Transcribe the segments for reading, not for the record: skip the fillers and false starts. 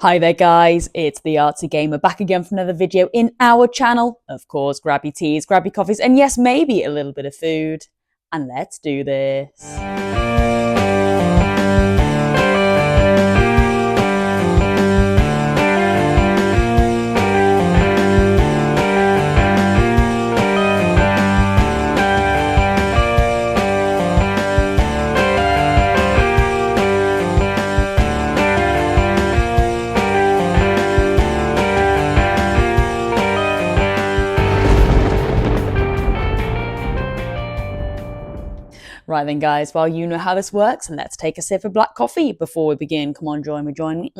Hi there guys, it's the Artsy Gamer back again for another video in our channel. Of course, grab your teas, grab your coffees, and yes, maybe a little bit of food. And let's do this. Right then guys, well you know how this works, and let's take a sip of black coffee before we begin. Come on, join me.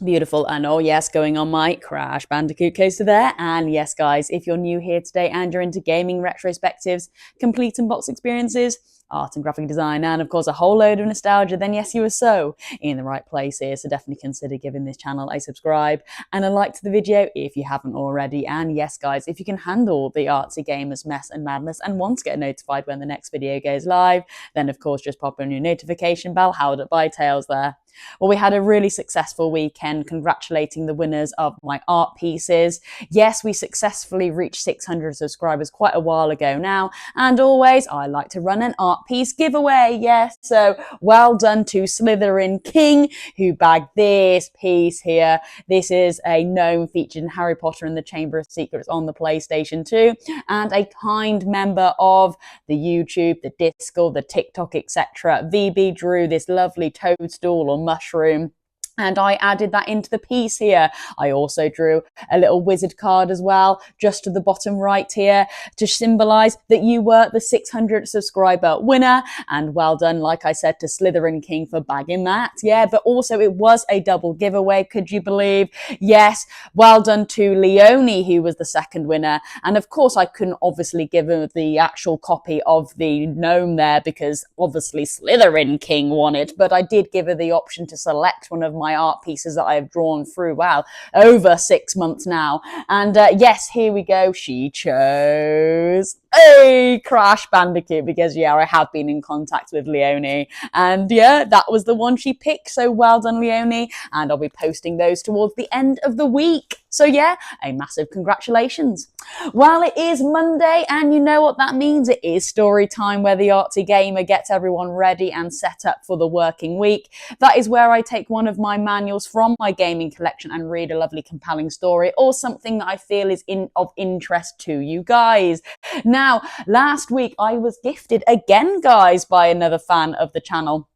Beautiful. And oh yes, going on my Crash Bandicoot coaster there. And yes guys, if you're new here today and you're into gaming, retrospectives, complete unbox experiences, art and graphic design, and of course a whole load of nostalgia, then yes, you are so in the right place here. So definitely consider giving this channel a subscribe and a like to the video if you haven't already. And yes guys, if you can handle the Artsy Gamers mess and madness and want to get notified when the next video goes live, then of course just pop on your notification bell, held up by Tails there. Well, we had a really successful weekend congratulating the winners of my art pieces. Yes, we successfully reached 600 subscribers quite a while ago now. And always, I like to run an art piece giveaway. Yes, so well done to Slytherin King, who bagged this piece here. This is a gnome featured in Harry Potter and the Chamber of Secrets on the PlayStation 2. And a kind member of the YouTube, the Discord, the TikTok, etc. VB drew this lovely toadstool or mushroom, and I added that into the piece here. I also drew a little wizard card as well, just to the bottom right here, to symbolise that you were the 600 subscriber winner. And well done, like I said, to Slytherin King for bagging that. Yeah, but also it was a double giveaway, could you believe? Yes, well done to Leonie, who was the second winner. And of course, I couldn't obviously give her the actual copy of the gnome there because obviously Slytherin King won it. But I did give her the option to select one of my art pieces that I have drawn through, wow, over 6 months now. And yes, here we go. She chose a Crash Bandicoot because, yeah, I have been in contact with Leonie. And yeah, that was the one she picked. So well done, Leonie. And I'll be posting those towards the end of the week. So yeah, a massive congratulations. Well, it is Monday, and you know what that means. It is story time, where the Artsy Gamer gets everyone ready and set up for the working week. That is where I take one of my manuals from my gaming collection and read a lovely compelling story or something that I feel is of interest to you guys. Now, last week I was gifted again, guys, by another fan of the channel.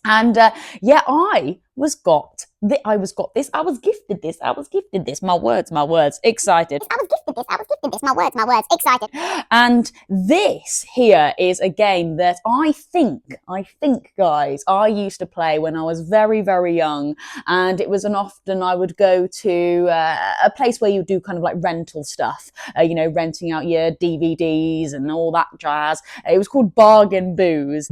And yeah, I was gifted this. My words, excited. My words, excited. And this here is a game that I think, guys, I used to play when I was very, very young. And it was often I would go to a place where you do kind of like rental stuff, you know, renting out your DVDs and all that jazz. It was called Bargain Booze.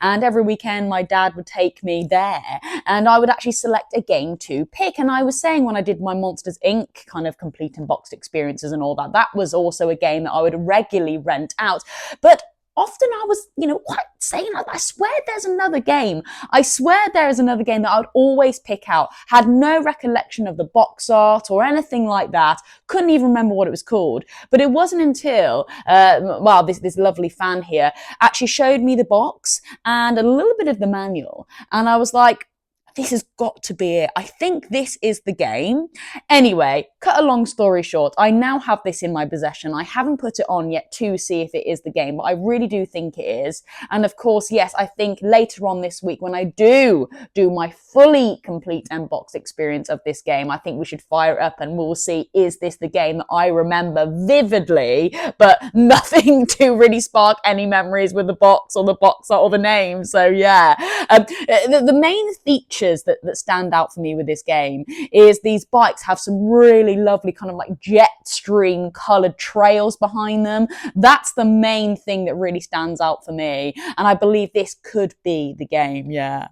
And every weekend my dad would take me there and I would actually select a game to pick. And I was saying when I did my Monsters Inc. kind of complete unboxed experiences and all that, that was also a game that I would regularly rent out. But often I was, you know, quite saying, I swear there's another game. I swear there is another game that I would always pick out. Had no recollection of the box art or anything like that. Couldn't even remember what it was called. But it wasn't until, well, this lovely fan here actually showed me the box and a little bit of the manual. And I was like, this has got to be it. I think this is the game. Anyway, cut a long story short, I now have this in my possession. I haven't put it on yet to see if it is the game, but I really do think it is. And of course, yes, I think later on this week when I do my fully complete unbox experience of this game, I think we should fire it up and we'll see, is this the game that I remember vividly, but nothing to really spark any memories with the box or the box art or the name. So yeah, the main feature features that stand out for me with this game is these bikes have some really lovely kind of like jet stream coloured trails behind them. That's the main thing that really stands out for me. And I believe this could be the game, yeah.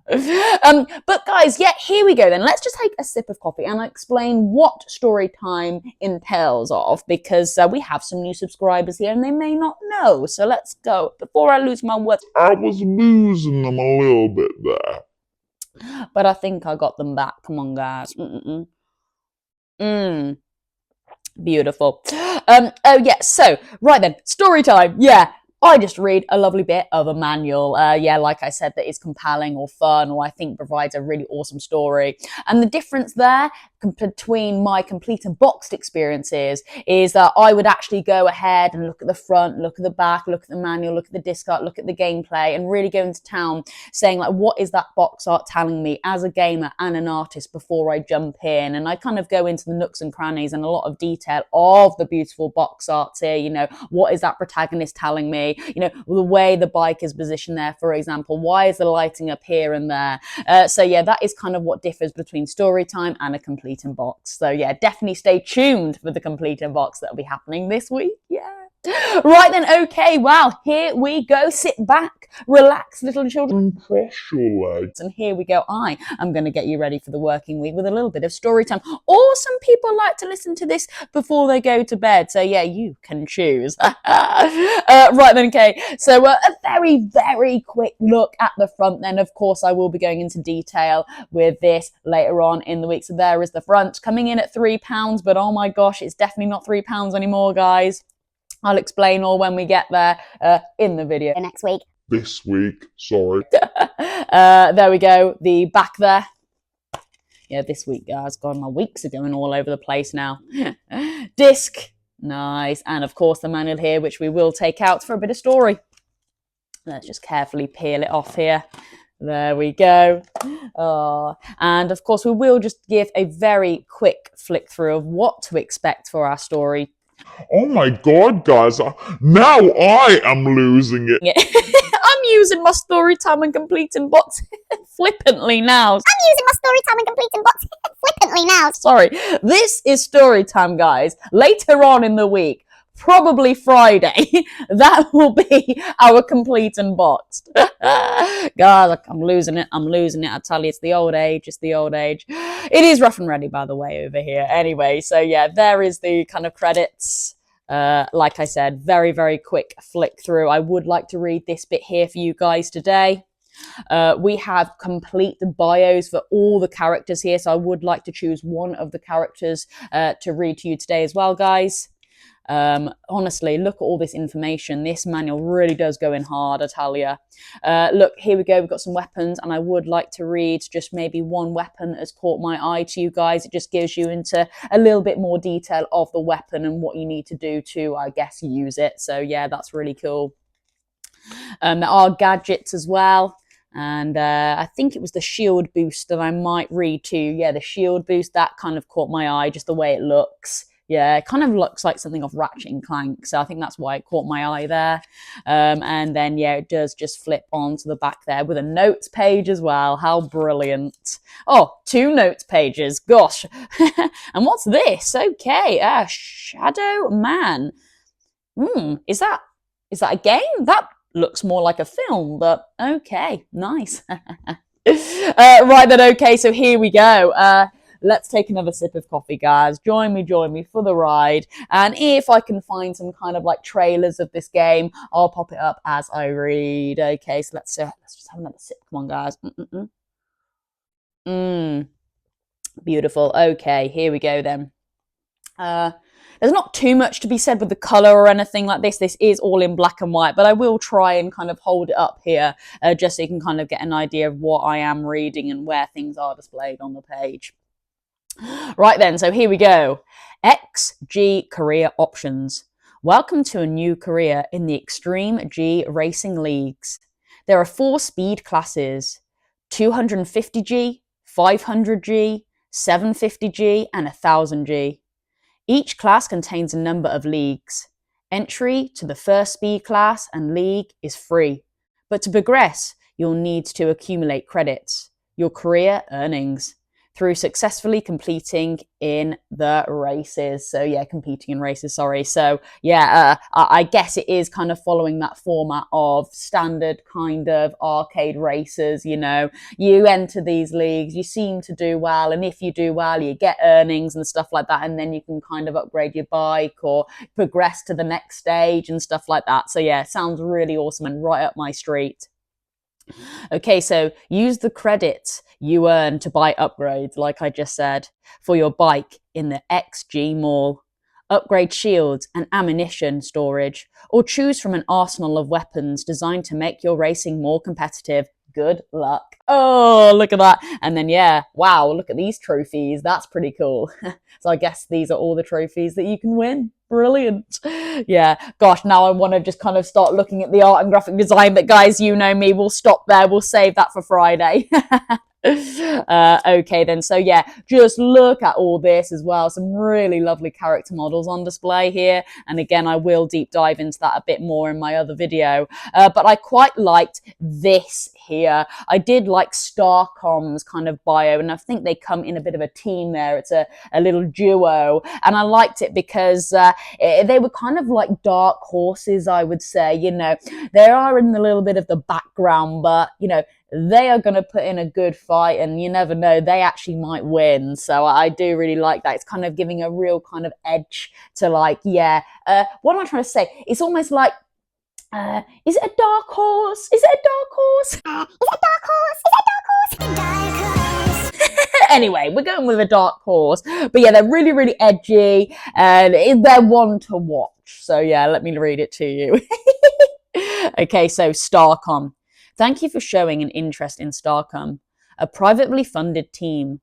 But guys, yeah, here we go then. Let's just take a sip of coffee and I'll explain what story time entails of, because we have some new subscribers here and they may not know. So let's go. Before I lose my words, I was losing them a little bit there. but I think I got them back. Come on, guys. Beautiful. Oh yeah, so right then, story time. Yeah, I just read a lovely bit of a manual, yeah, like I said, that is compelling or fun, or I think provides a really awesome story. And the difference there between my complete and boxed experiences is that I would actually go ahead and look at the front, look at the back, look at the manual, look at the disc art, look at the gameplay, and really go into town saying like, what is that box art telling me as a gamer and an artist before I jump in? And I kind of go into the nooks and crannies and a lot of detail of the beautiful box art here. You know, what is that protagonist telling me? You know, the way the bike is positioned there, for example, why is the lighting up here and there? So yeah, that is kind of what differs between story time and a complete box. So yeah, definitely stay tuned for the complete unbox that'll be happening this week. Yeah. Right then, okay, wow, here we go. Sit back, relax, little children. Cross your legs. And here we go. I am going to get you ready for the working week with a little bit of story time. Or some people like to listen to this before they go to bed. So yeah, you can choose. Right then, okay. So a very, very quick look at the front then. Of course, I will be going into detail with this later on in the week. So there is the front coming in at £3, but oh my gosh, it's definitely not £3 anymore, guys. I'll explain all when we get there in the video next week. This week, sorry. There we go, the back there. Yeah, this week, guys. God, my weeks are going all over the place now. Disc, nice. And of course the manual here, which we will take out for a bit of story. Let's just carefully peel it off here. There we go. Oh, and of course we will just give a very quick flick through of what to expect for our story. Oh my god, guys, now I am losing it. Yeah. I'm using my story time and completing bots flippantly now. Sorry. This is story time, guys. Later on in the week, probably Friday, that will be our complete and boxed. God, I'm losing it. I tell you, it's the old age. It is rough and ready, by the way, over here. Anyway, so yeah, there is the kind of credits. Like I said, very, very quick flick through. I would like to read this bit here for you guys today. We have complete the bios for all the characters here, so I would like to choose one of the characters to read to you today as well, guys. Honestly, look at all this information. This manual really does go in hard, I tell you. Look, here we go. We've got some weapons, and I would like to read just maybe one weapon that has caught my eye to you guys. It just gives you into a little bit more detail of the weapon and what you need to do to, I guess, use it. So yeah, that's really cool. There are gadgets as well. And I think it was the shield boost that I might read to. Yeah, the shield boost, that kind of caught my eye, just the way it looks. Yeah, it kind of looks like something off Ratchet and Clank, so I think that's why it caught my eye there. And then, yeah, it does just flip onto the back there with a notes page as well. How brilliant. Oh, 2 notes pages. Gosh. And what's this? Okay, Shadow Man. Is that a game? That looks more like a film, but okay, nice. Right then, okay, so here we go. Let's take another sip of coffee, guys. Join me for the ride. And if I can find some kind of like trailers of this game, I'll pop it up as I read. Okay, so let's just have another sip. Come on, guys. Beautiful. Okay, here we go then. There's not too much to be said with the colour or anything like this. This is all in black and white, but I will try and kind of hold it up here just so you can kind of get an idea of what I am reading and where things are displayed on the page. Right then, so here we go. XG career options. Welcome to a new career in the Extreme G Racing Leagues. There are 4 speed classes, 250G, 500G, 750G, and 1000G. Each class contains a number of leagues. Entry to the first speed class and league is free, but to progress, you'll need to accumulate credits. your career earnings through successfully competing in the races. So yeah, competing in races, sorry. So yeah, I guess it is kind of following that format of standard kind of arcade races. You know, you enter these leagues, you seem to do well, and if you do well, you get earnings and stuff like that, and then you can kind of upgrade your bike or progress to the next stage and stuff like that. So yeah, sounds really awesome and right up my street. Okay, so use the credits you earn to buy upgrades, like I just said, for your bike in the XG Mall. Upgrade shields and ammunition storage, or choose from an arsenal of weapons designed to make your racing more competitive. Good luck. Oh, look at that. And then, yeah, wow, look at these trophies. That's pretty cool. So I guess these are all the trophies that you can win. Brilliant. Yeah, gosh, now I want to just kind of start looking at the art and graphic design, but guys, you know me, we'll stop there. We'll save that for Friday. Okay then, so yeah, just look at all this as well. Some really lovely character models on display here, and again I will deep dive into that a bit more in my other video, but I quite liked this here. I did like Starcom's kind of bio, and I think they come in a bit of a team there. It's a little duo, and I liked it because they were kind of like dark horses, I would say. You know, they are in a little bit of the background, but you know, they are going to put in a good fight, and you never know, they actually might win. So I do really like that. It's kind of giving a real kind of edge to, like, yeah, what am I trying to say? It's almost like, is it a dark horse? Is it a dark horse? Is it a dark horse? Is it a dark horse? Anyway, we're going with a dark horse. But yeah, they're really, really edgy, and they're one to watch. So yeah, let me read it to you. Okay, so Starcom. Thank you for showing an interest in Starcom, a privately funded team.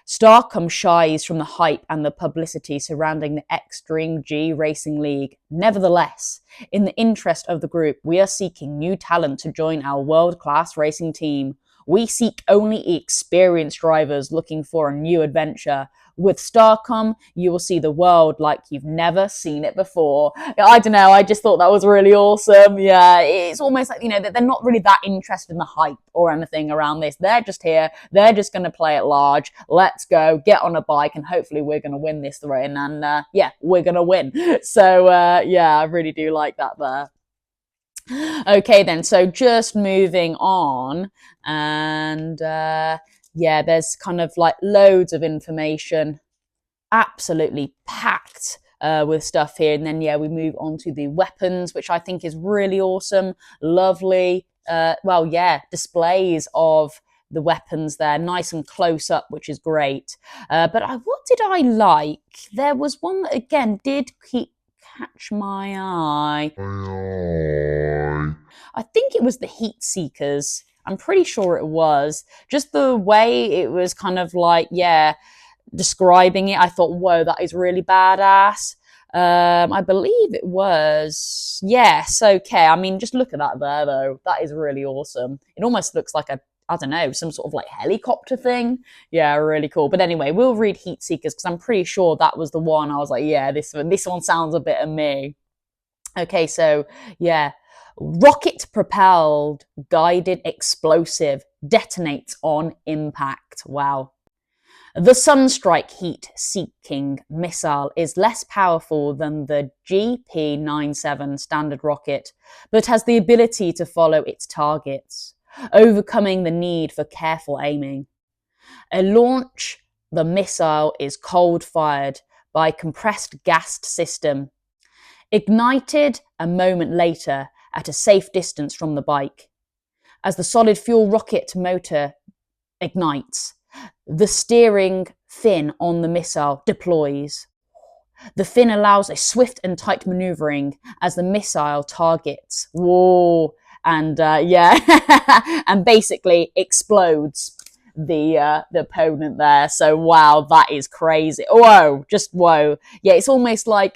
Starcom shies from the hype and the publicity surrounding the Extreme G Racing League. Nevertheless, in the interest of the group, we are seeking new talent to join our world-class racing team. We seek only experienced drivers looking for a new adventure. With Starcom, you will see the world like you've never seen it before. I don't know, I just thought that was really awesome. Yeah, it's almost like, you know, that they're not really that interested in the hype or anything around this. They're just here, they're just going to play at large. Let's go, get on a bike, and hopefully we're going to win this race. And yeah, we're going to win. So yeah, I really do like that there. Okay then, so just moving on, and yeah, there's kind of like loads of information, absolutely packed with stuff here. And then yeah, we move on to the weapons, which I think is really awesome. Lovely, well, yeah, displays of the weapons there, nice and close up, which is great. But what did I like? There was one that again did catch my eye. I think it was the Heat Seekers. I'm pretty sure it was. Just the way it was kind of like, yeah, describing it, I thought, whoa, that is really badass. I believe it was, yes, okay. I mean, just look at that there, though. That is really awesome. It almost looks like a, I don't know, some sort of like helicopter thing. Yeah, really cool. But anyway, we'll read Heat Seekers because I'm pretty sure that was the one. I was like, yeah, this one sounds a bit of me. Okay, so yeah. Rocket-propelled guided explosive detonates on impact. Wow. The Sunstrike heat-seeking missile is less powerful than the GP-97 standard rocket, but has the ability to follow its targets, overcoming the need for careful aiming. At launch, the missile is cold-fired by a compressed gas system, ignited a moment later at a safe distance from the bike. As the solid fuel rocket motor ignites, the steering fin on the missile deploys. The fin allows a swift and tight maneuvering as the missile targets. Whoa! And yeah, and basically explodes the opponent there. So wow, that is crazy. Whoa, just whoa. Yeah, it's almost like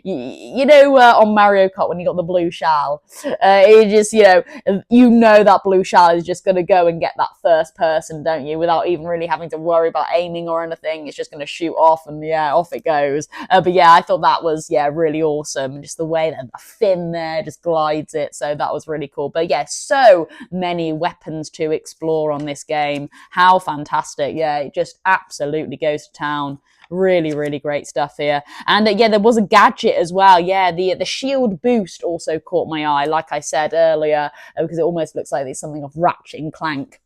you know on Mario Kart when you got the blue shell, it just, you know that blue shell is just going to go and get that first person, don't you, without even really having to worry about aiming or anything. It's just going to shoot off, and yeah, off it goes. But yeah, I thought that was, yeah, really awesome. Just the way that the fin there just glides it, so that was really cool. But yeah, so many weapons to explore on this game. How fantastic. Yeah, it just absolutely goes to town. Really, really great stuff here. And yeah, there was a gadget as well. Yeah, the shield boost also caught my eye, like I said earlier, because it almost looks like it's something of Ratchet and Clank.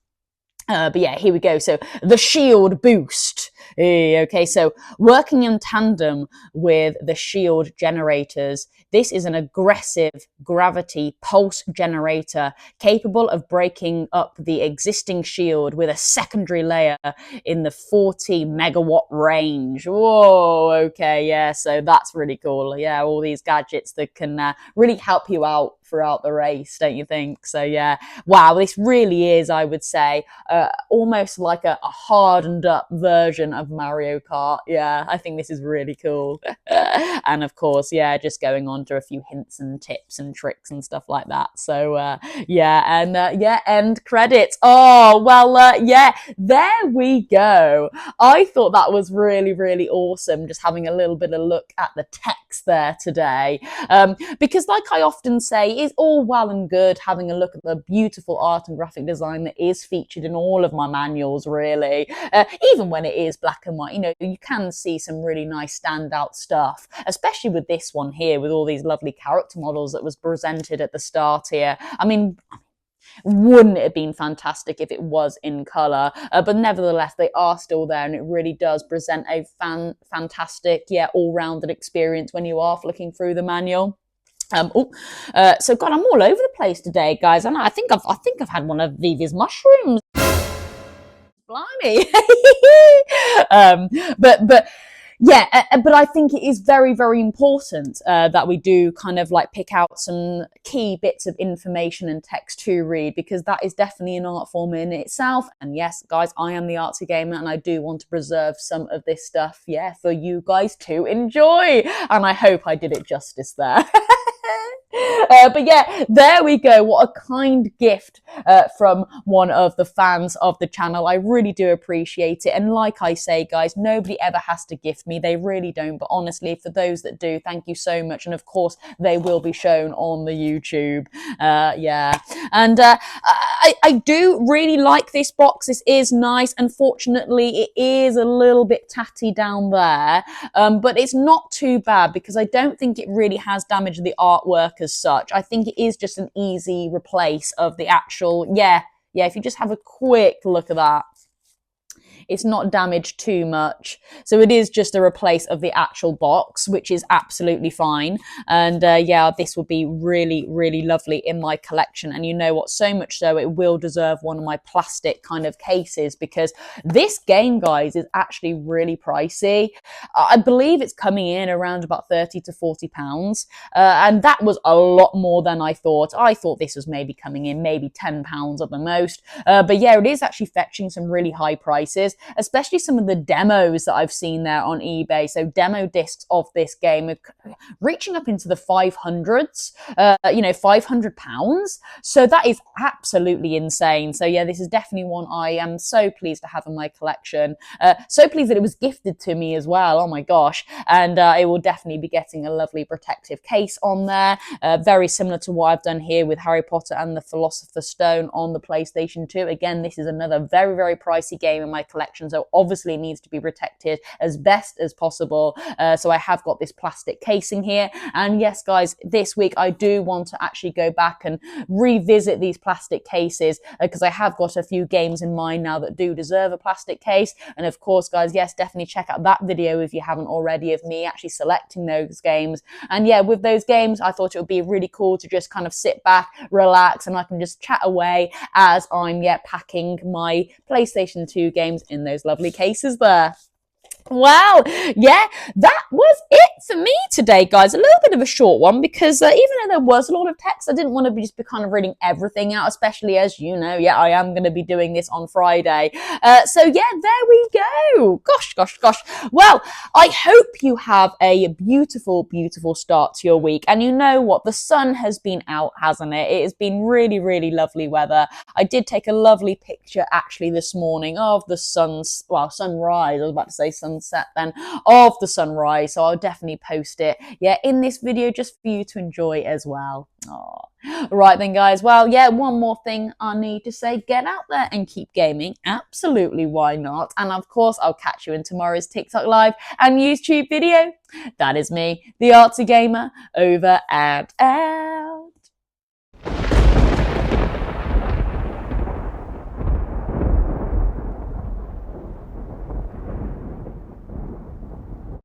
But yeah, here we go. So the shield boost. Okay, so working in tandem with the shield generators, this is an aggressive gravity pulse generator capable of breaking up the existing shield with a secondary layer in the 40 megawatt range. Whoa, okay, yeah, so that's really cool. Yeah, all these gadgets that can really help you out throughout the race, don't you think? So yeah, wow, this really is, I would say, almost like a hardened up version of Mario Kart. Yeah, I think this is really cool. And of course, yeah, just going on to a few hints and tips and tricks and stuff like that. So yeah, and yeah, end credits. Oh, well, yeah, there we go. I thought that was really, really awesome, just having a little bit of look at the text there today. Because like I often say, it's all well and good having a look at the beautiful art and graphic design that is featured in all of my manuals, really. Even when it is black and white, you know, you can see some really nice standout stuff, especially with this one here, with all these lovely character models that was presented at the start here. I mean, wouldn't it have been fantastic if it was in colour? But nevertheless, they are still there, and it really does present a fantastic, yeah, all-rounded experience when you are flicking through the manual. So God, I'm all over the place today, guys, and I think I've had one of Vivi's mushrooms. Blimey. But yeah, but I think it is very, very important that we do kind of like pick out some key bits of information and text to read, because that is definitely an art form in itself. And yes, guys, I am the artsy gamer, and I do want to preserve some of this stuff, yeah, for you guys to enjoy. And I hope I did it justice there. But yeah, there we go. What a kind gift from one of the fans of the channel. I really do appreciate it. And like I say, guys, nobody ever has to gift me. They really don't. But honestly, for those that do, thank you so much. And of course, they will be shown on the YouTube. Yeah. And I do really like this box. This is nice. Unfortunately, it is a little bit tatty down there. But it's not too bad, because I don't think it really has damaged the artwork as such. I think it is just an easy replace of the actual, yeah, if you just have a quick look at that, it's not damaged too much. So it is just a replace of the actual box, which is absolutely fine. And yeah, this would be really, really lovely in my collection. And you know what? So much so, it will deserve one of my plastic kind of cases, because this game, guys, is actually really pricey. I believe it's coming in around about 30 to 40 pounds. And that was a lot more than I thought. I thought this was maybe coming in maybe 10 pounds at the most. But yeah, it is actually fetching some really high prices, especially some of the demos that I've seen there on eBay. So demo discs of this game are reaching up into the 500s, you know, 500 pounds. So that is absolutely insane. So yeah, this is definitely one I am so pleased to have in my collection. So pleased that it was gifted to me as well. Oh my gosh. And it will definitely be getting a lovely protective case on there. Very similar to what I've done here with Harry Potter and the Philosopher's Stone on the PlayStation 2. Again, this is another very, very pricey game in my collection, so obviously it needs to be protected as best as possible. So I have got this plastic casing here. And yes, guys, this week I do want to actually go back and revisit these plastic cases, because I have got a few games in mind now that do deserve a plastic case. And of course, guys, yes, definitely check out that video if you haven't already, of me actually selecting those games. And yeah, with those games, I thought it would be really cool to just kind of sit back, relax, and I can just chat away as I'm packing my PlayStation 2 games in those lovely cases there. Wow, yeah, that was it for me today, guys. A little bit of a short one, because even though there was a lot of text, I didn't want to just be kind of reading everything out, especially as you know, yeah, I am going to be doing this on Friday. So yeah, there we go. Gosh. Well, I hope you have a beautiful, beautiful start to your week. And you know what? The sun has been out, hasn't it? It has been really, really lovely weather. I did take a lovely picture actually this morning of the sunrise. I was about to say sunset. sunset then of the sunrise. So I'll definitely post it, in this video just for you to enjoy as well. Aww. Right then, guys. Well, one more thing I need to say. Get out there and keep gaming. Absolutely, why not? And of course, I'll catch you in tomorrow's TikTok Live and YouTube video. That is me, the Artsy Gamer, over and out.